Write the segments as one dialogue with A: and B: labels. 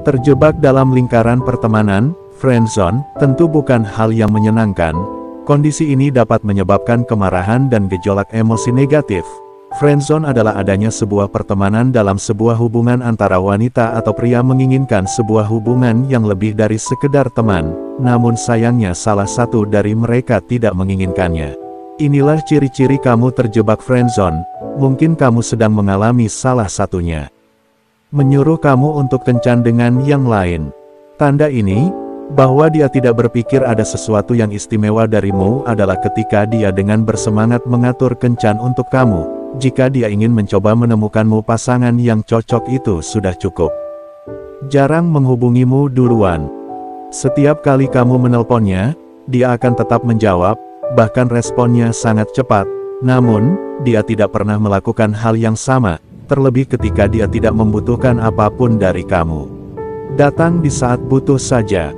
A: Terjebak dalam lingkaran pertemanan, friendzone, tentu bukan hal yang menyenangkan. Kondisi ini dapat menyebabkan kemarahan dan gejolak emosi negatif. Friendzone adalah adanya sebuah pertemanan dalam sebuah hubungan antara wanita atau pria menginginkan sebuah hubungan yang lebih dari sekedar teman, namun sayangnya salah satu dari mereka tidak menginginkannya. Inilah ciri-ciri kamu terjebak friendzone, mungkin kamu sedang mengalami salah satunya. Menyuruh kamu untuk kencan dengan yang lain. Tanda ini, bahwa dia tidak berpikir ada sesuatu yang istimewa darimu adalah ketika dia dengan bersemangat mengatur kencan untuk kamu. Jika dia ingin mencoba menemukanmu pasangan yang cocok itu sudah cukup. Jarang menghubungimu duluan. Setiap kali kamu menelponnya, dia akan tetap menjawab, bahkan responnya sangat cepat. Namun, dia tidak pernah melakukan hal yang sama, terlebih ketika dia tidak membutuhkan apapun dari kamu. Datang di saat butuh saja.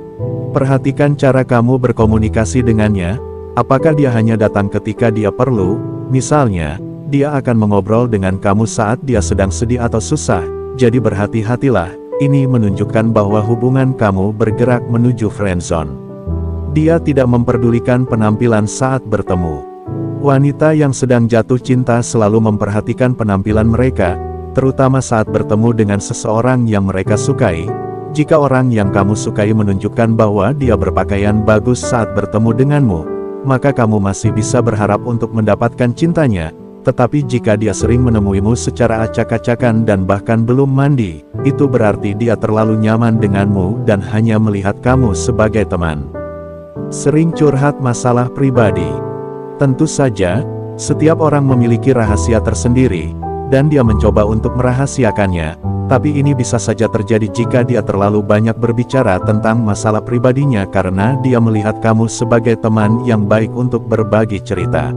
A: Perhatikan cara kamu berkomunikasi dengannya, apakah dia hanya datang ketika dia perlu, misalnya, dia akan mengobrol dengan kamu saat dia sedang sedih atau susah, jadi berhati-hatilah, ini menunjukkan bahwa hubungan kamu bergerak menuju friendzone. Dia tidak memperdulikan penampilan saat bertemu. Wanita yang sedang jatuh cinta selalu memperhatikan penampilan mereka, terutama saat bertemu dengan seseorang yang mereka sukai. Jika orang yang kamu sukai menunjukkan bahwa dia berpakaian bagus saat bertemu denganmu, maka kamu masih bisa berharap untuk mendapatkan cintanya. Tetapi jika dia sering menemuimu secara acak-acakan dan bahkan belum mandi, itu berarti dia terlalu nyaman denganmu dan hanya melihat kamu sebagai teman. Sering curhat masalah pribadi. Tentu saja, setiap orang memiliki rahasia tersendiri, dan dia mencoba untuk merahasiakannya, tapi ini bisa saja terjadi jika dia terlalu banyak berbicara tentang masalah pribadinya karena dia melihat kamu sebagai teman yang baik untuk berbagi cerita.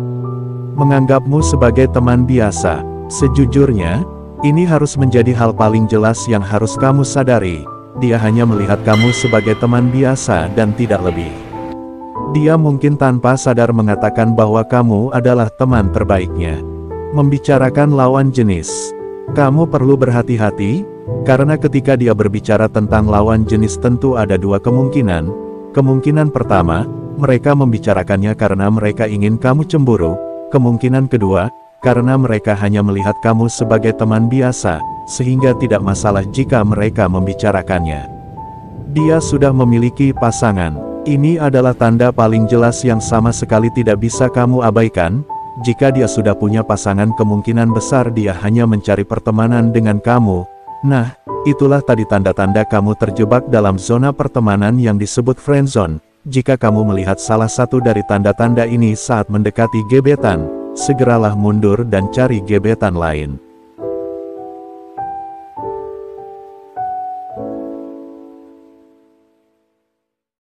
A: Menganggapmu sebagai teman biasa. Sejujurnya, ini harus menjadi hal paling jelas yang harus kamu sadari. Dia hanya melihat kamu sebagai teman biasa dan tidak lebih. Dia mungkin tanpa sadar mengatakan bahwa kamu adalah teman terbaiknya. Membicarakan lawan jenis. Kamu perlu berhati-hati, karena ketika dia berbicara tentang lawan jenis tentu ada dua kemungkinan. Kemungkinan pertama, mereka membicarakannya karena mereka ingin kamu cemburu. Kemungkinan kedua, karena mereka hanya melihat kamu sebagai teman biasa, sehingga tidak masalah jika mereka membicarakannya. Dia sudah memiliki pasangan. Ini adalah tanda paling jelas yang sama sekali tidak bisa kamu abaikan. Jika dia sudah punya pasangan, kemungkinan besar dia hanya mencari pertemanan dengan kamu. Nah, itulah tadi tanda-tanda kamu terjebak dalam zona pertemanan yang disebut friendzone. Jika kamu melihat salah satu dari tanda-tanda ini saat mendekati gebetan, segeralah mundur dan cari gebetan lain.